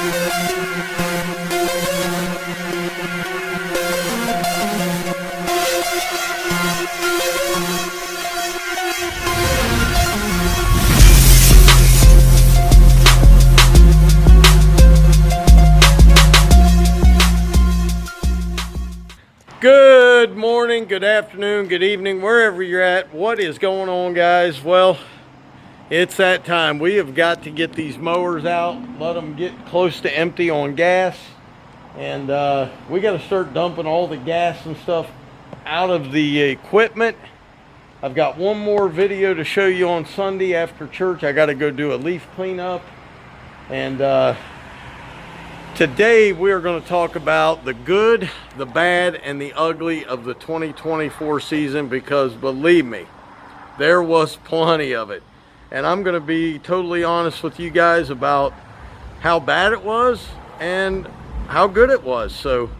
Good morning, good afternoon, good evening, wherever you're at. What is going on, guys? Well, it's that time. We have got to get these mowers out, let them get close to empty on gas, and we got to start dumping all the gas and stuff out of the equipment. I've got one more video to show you on Sunday after church. I got to go do a leaf cleanup, and today we are going to talk about the good, the bad, and the ugly of the 2024 season, because believe me, there was plenty of it. And I'm going to be totally honest with you guys about how bad it was and how good it was. So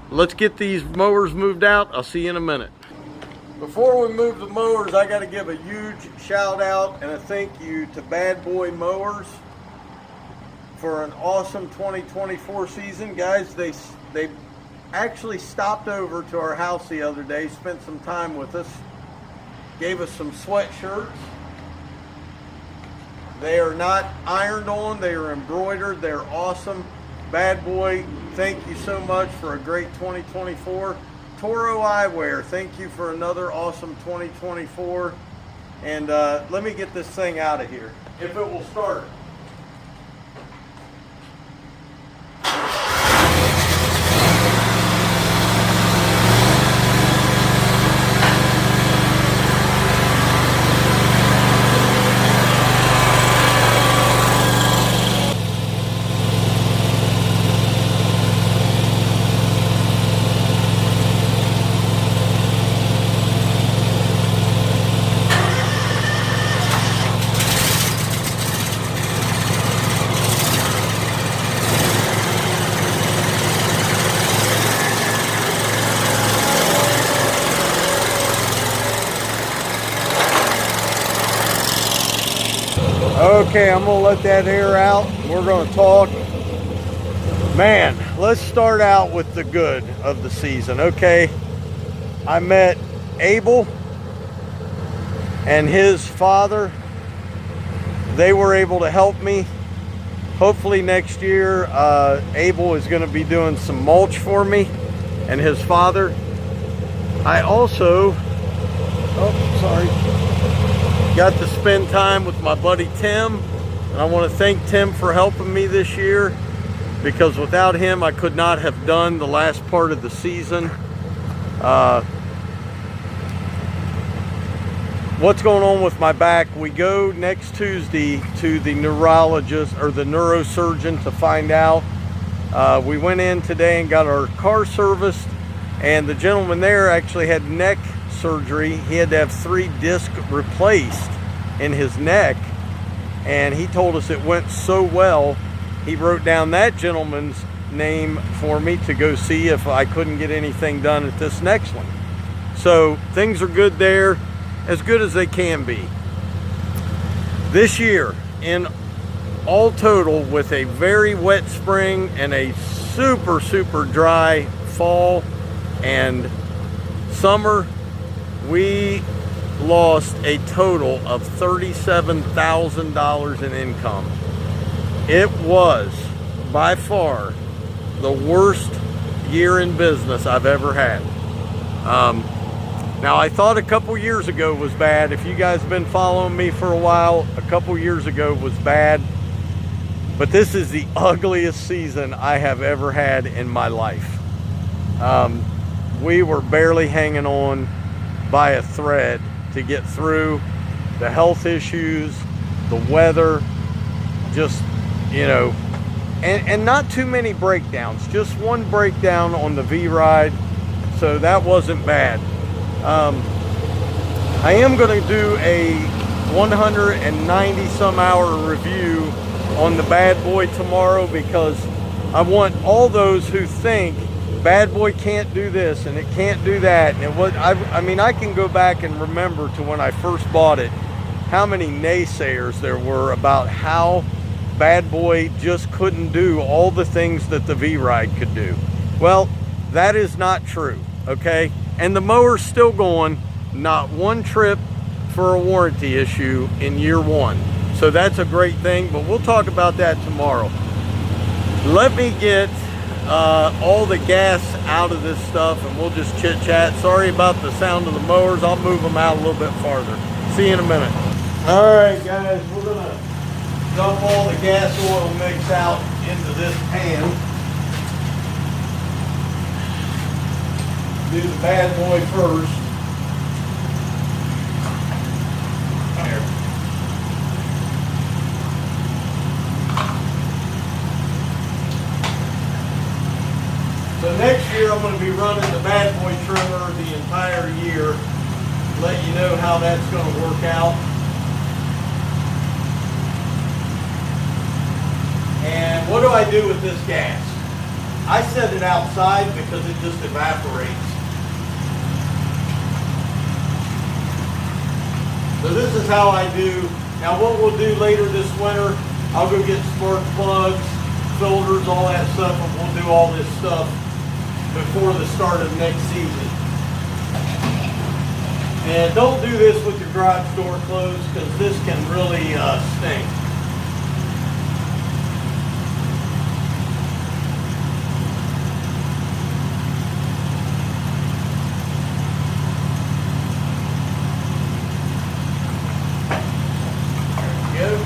let's get these mowers moved out. I'll see you in a minute. Before we move the mowers, I got to give a huge shout out and a thank you to Bad Boy Mowers for an awesome 2024 season. Guys, they actually stopped over to our house the other day, spent some time with us, gave us some sweatshirts. They are not ironed on, they are embroidered, they're awesome. Bad Boy, thank you so much for a great 2024. Toro Eyewear, thank you for another awesome 2024. And let me get this thing out of here, if it will start. Okay, I'm gonna let that air out. We're gonna talk. Man, let's start out with the good of the season. Okay, I met Abel and his father. They were able to help me. Hopefully next year, Abel is gonna be doing some mulch for me and his father. I also, got to spend time with my buddy Tim, and I want to thank Tim for helping me this year, because without him I could not have done the last part of the season. What's going on with my back? We go next Tuesday to the neurologist or the neurosurgeon to find out. We went in today and got our car serviced, and the gentleman there actually had neck surgery. He had to have 3 discs replaced in his neck, and he told us it went so well, he wrote down that gentleman's name for me to go see if I couldn't get anything done at this next one. So things are good there, as good as they can be. This year, in all total, with a very wet spring and a super dry fall and summer, we lost a total of $37,000 in income. It was by far the worst year in business I've ever had. Now, I thought a couple years ago was bad. If you guys have been following me for a while, a couple years ago was bad. But this is the ugliest season I have ever had in my life. We were barely hanging on by a thread to get through the health issues, the weather, just, you know, and not too many breakdowns, just one breakdown on the V-Ride, so that wasn't bad. I am going to do a 190 some hour review on the Bad Boy tomorrow, because I want all those who think Bad Boy can't do this and it can't do that, and it was, I mean, I can go back and remember to when I first bought it, how many naysayers there were about how bad boy just couldn't do all the things that the V-Ride could do. Well, that is not true, okay? And the mower's still going, not one trip for a warranty issue in year one. So that's a great thing, but we'll talk about that tomorrow. Let me get all the gas out of this stuff and we'll just chit chat. Sorry about the sound of the mowers. I'll move them out a little bit farther. See you in a minute. All right, guys, we're gonna dump all the gas oil mix out into this pan. Do the bad boy first. There. So next year I'm going to be running the bad boy trimmer the entire year. Let you know how that's going to work out. And what do I do with this gas? I set it outside because it just evaporates. So this is how I do. Now what we'll do later this winter, I'll go get spark plugs, filters, all that stuff, and we'll do all this stuff before the start of next season. And don't do this with your garage door closed because this can really stink. There we go.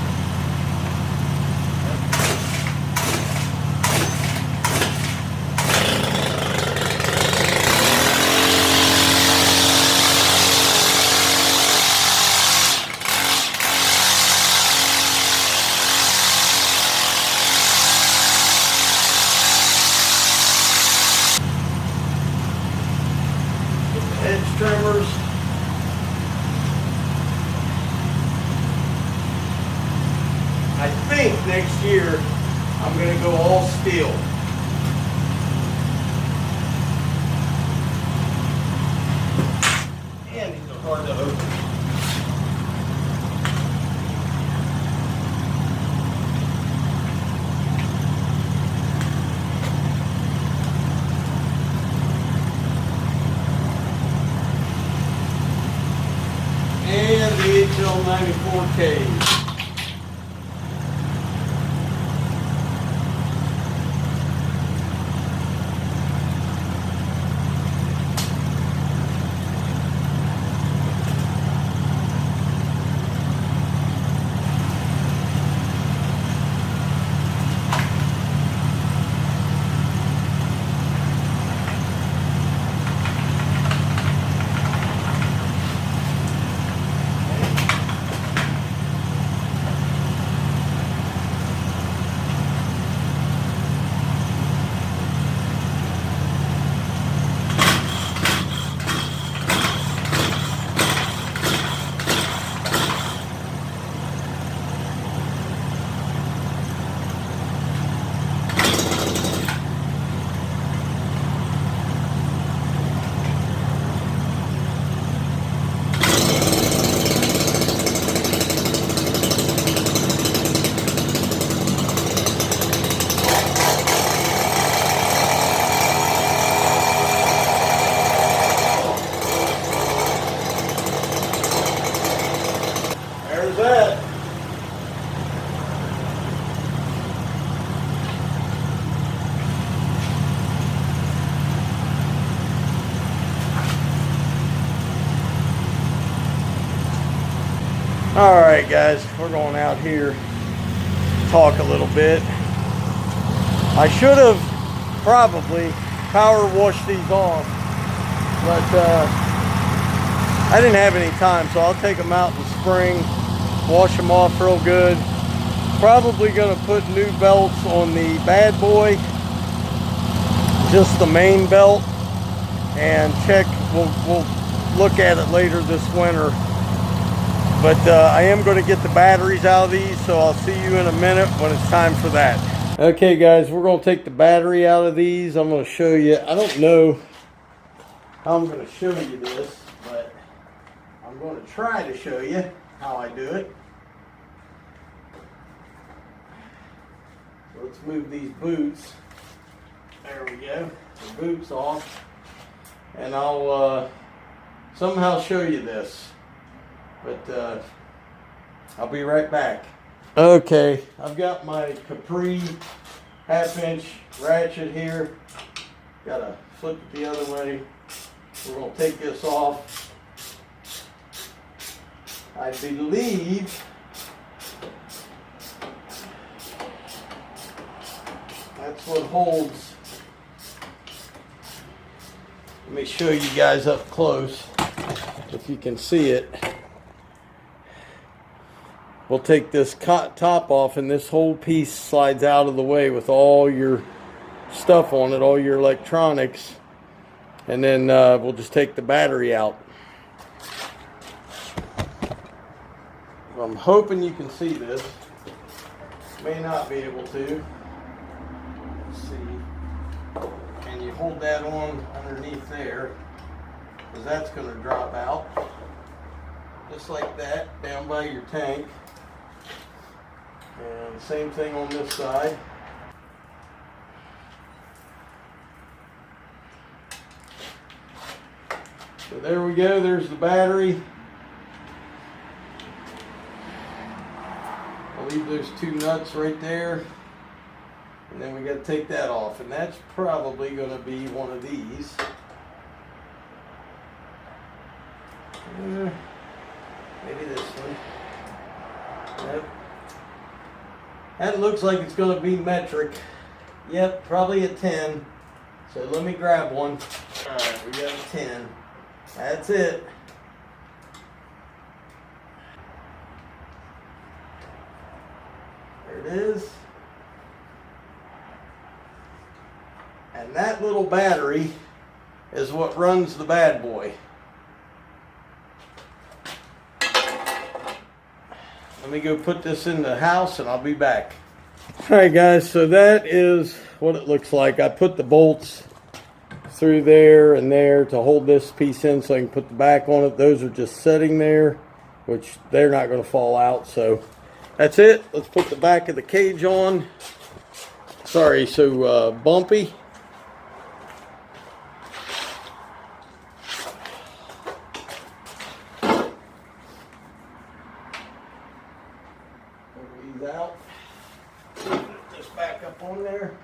Edge trimmers. I think next year I'm going to go all steel. And these are hard to open. And the HL94K. There's that. All right, guys, we're going out here to talk a little bit. I should have probably power washed these off, but I didn't have any time, so I'll take them out in the spring, wash them off real good. Probably going to put new belts on the bad boy, just the main belt, and check. We'll look at it later this winter. But I am going to get the batteries out of these, so I'll see you in a minute when it's time for that. Okay, guys, we're going to take the battery out of these. I'm going to show you. I don't know how I'm going to show you this, but I'm going to try to show you how I do it. Let's move these boots. There we go. The boots off. And I'll somehow show you this. But I'll be right back. Okay, I've got my Capri 1/2-inch ratchet here. Gotta flip it the other way. We're gonna take this off. I believe that's what holds. Let me show you guys up close if you can see it. We'll take this top off, and this whole piece slides out of the way with all your stuff on it, all your electronics, and then we'll just take the battery out. I'm hoping you can see this. May not be able to. Let's see. And you hold that on underneath there, because that's going to drop out. Just like that, down by your tank. And same thing on this side. So there we go, there's the battery. I'll leave those 2 nuts right there. And then we got to take that off. And that's probably going to be one of these. Maybe this one. Yep. That looks like it's going to be metric. Yep, probably a 10. So let me grab one. Alright, we got a 10. That's it. There it is. And that little battery is what runs the bad boy. Let me go put this in the house and I'll be back. Alright guys, so that is what it looks like. I put the bolts through there and there to hold this piece in so I can put the back on it. Those are just sitting there, which they're not going to fall out. So that's it. Let's put the back of the cage on. Sorry, so bumpy. Out. Put this back up on there.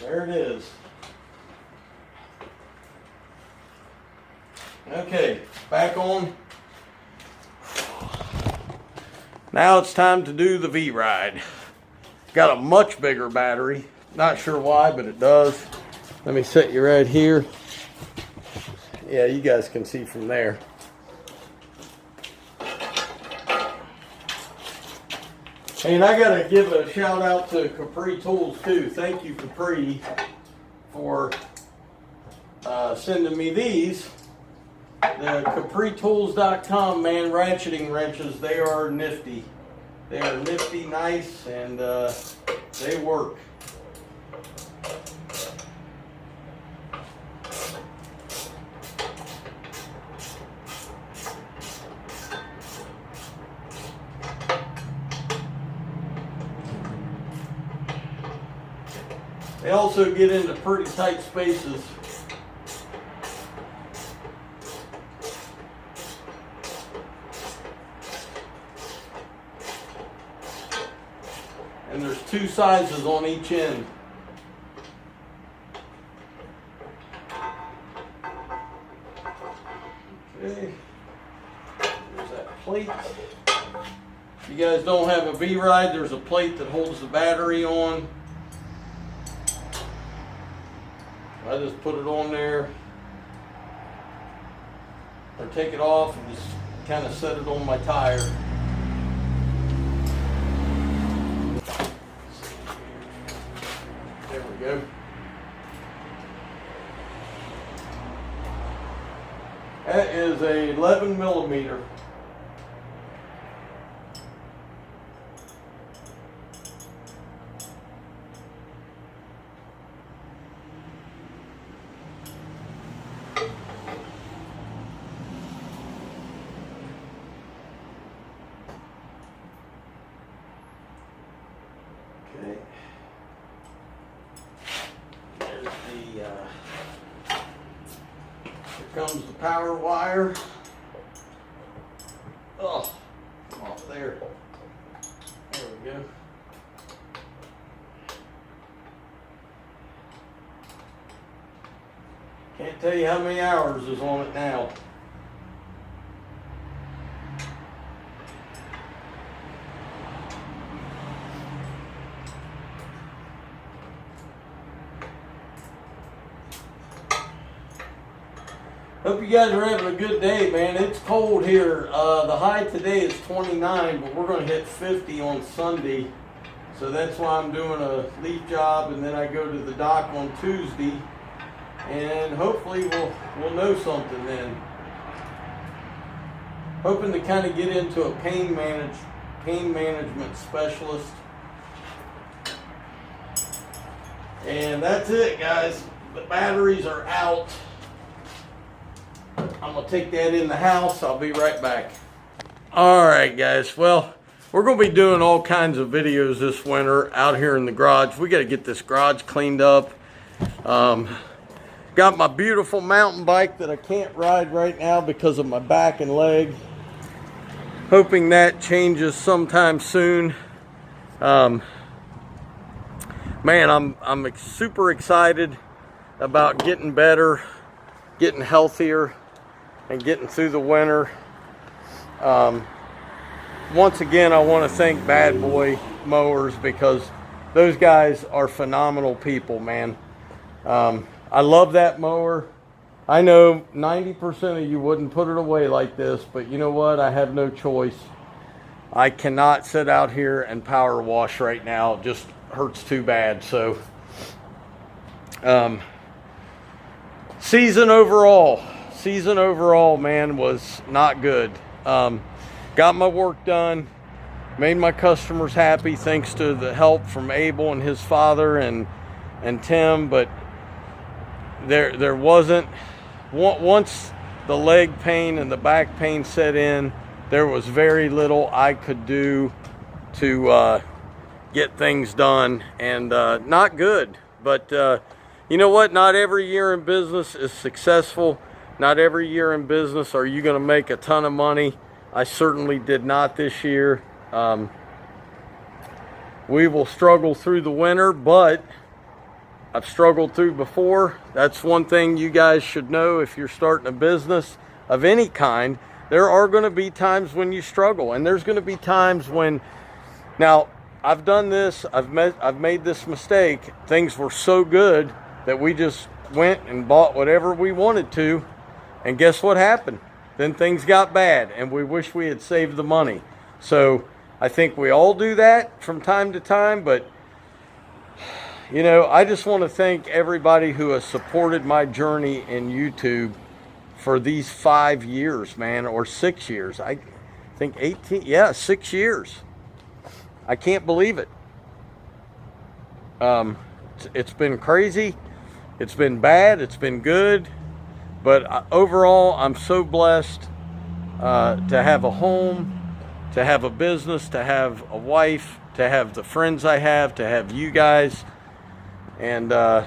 There it is. Okay, back on. Now it's time to do the V-Ride. Got a much bigger battery. Not sure why, but it does. Let me set you right here. Yeah, you guys can see from there. And I gotta give a shout out to Capri Tools too. Thank you, Capri, for sending me these. The CapriTools.com, man, ratcheting wrenches. They are nifty. They are nifty, nice, and they work. They also get into pretty tight spaces. And there's 2 sizes on each end. Okay. There's that plate. If you guys don't have a V-Ride, there's a plate that holds the battery on. I just put it on there, or take it off and just kind of set it on my tire. There we go. That is a 11 millimeter. Okay. There's the, here comes the power wire. Oh, off there. There we go. Can't tell you how many hours is on it now. Hope you guys are having a good day, man. It's cold here. The high today is 29, but we're going to hit 50 on Sunday. So that's why I'm doing a leaf job, and then I go to the dock on Tuesday. And hopefully we'll know something then. Hoping to kind of get into a pain management specialist. And that's it, guys. The batteries are out. I'm gonna take that in the house. I'll be right back. All right, guys. Well, we're gonna be doing all kinds of videos this winter out here in the garage. We got to get this garage cleaned up. Got my beautiful mountain bike that I can't ride right now because of my back and leg. Hoping that changes sometime soon. Man, I'm super excited about getting better, getting healthier, and getting through the winter. Once again, I want to thank Bad Boy Mowers because those guys are phenomenal people, man. I love that mower. I know 90% of you wouldn't put it away like this, but you know what? I have no choice. I cannot sit out here and power wash right now. It just hurts too bad. So, season overall, man, was not good. Got my work done, made my customers happy thanks to the help from Abel and his father and Tim, but there wasn't, once the leg pain and the back pain set in, there was very little I could do to get things done, and not good. But you know what? Not every year in business is successful. Not every year in business are you going to make a ton of money. I certainly did not this year. We will struggle through the winter, but I've struggled through before. That's one thing you guys should know if you're starting a business of any kind. There are going to be times when you struggle, and there's going to be times when, now I've done this, I've made this mistake. Things were so good that we just went and bought whatever we wanted to, and guess what happened? Then things got bad, and we wish we had saved the money. So I think we all do that from time to time, but you know, I just want to thank everybody who has supported my journey in YouTube for these 5 years, man, or 6 years. I think 18, yeah, 6 years. I can't believe it. It's been crazy. It's been bad. It's been good. But overall, I'm so blessed to have a home, to have a business, to have a wife, to have the friends I have, to have you guys. And I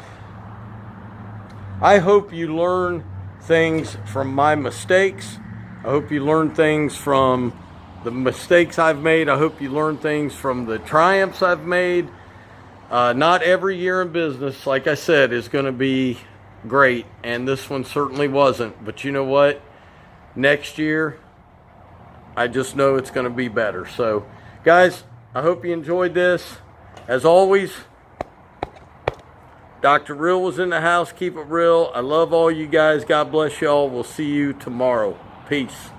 hope you learn things from my mistakes. I hope you learn things from the mistakes I've made. I hope you learn things from the triumphs I've made. Not every year in business, like I said, is going to be great, and this one certainly wasn't. But you know what? Next year, I just know it's going to be better. So, guys, I hope you enjoyed this. As always, Dr. Real was in the house. Keep it real. I love all you guys. God bless y'all. We'll see you tomorrow. Peace.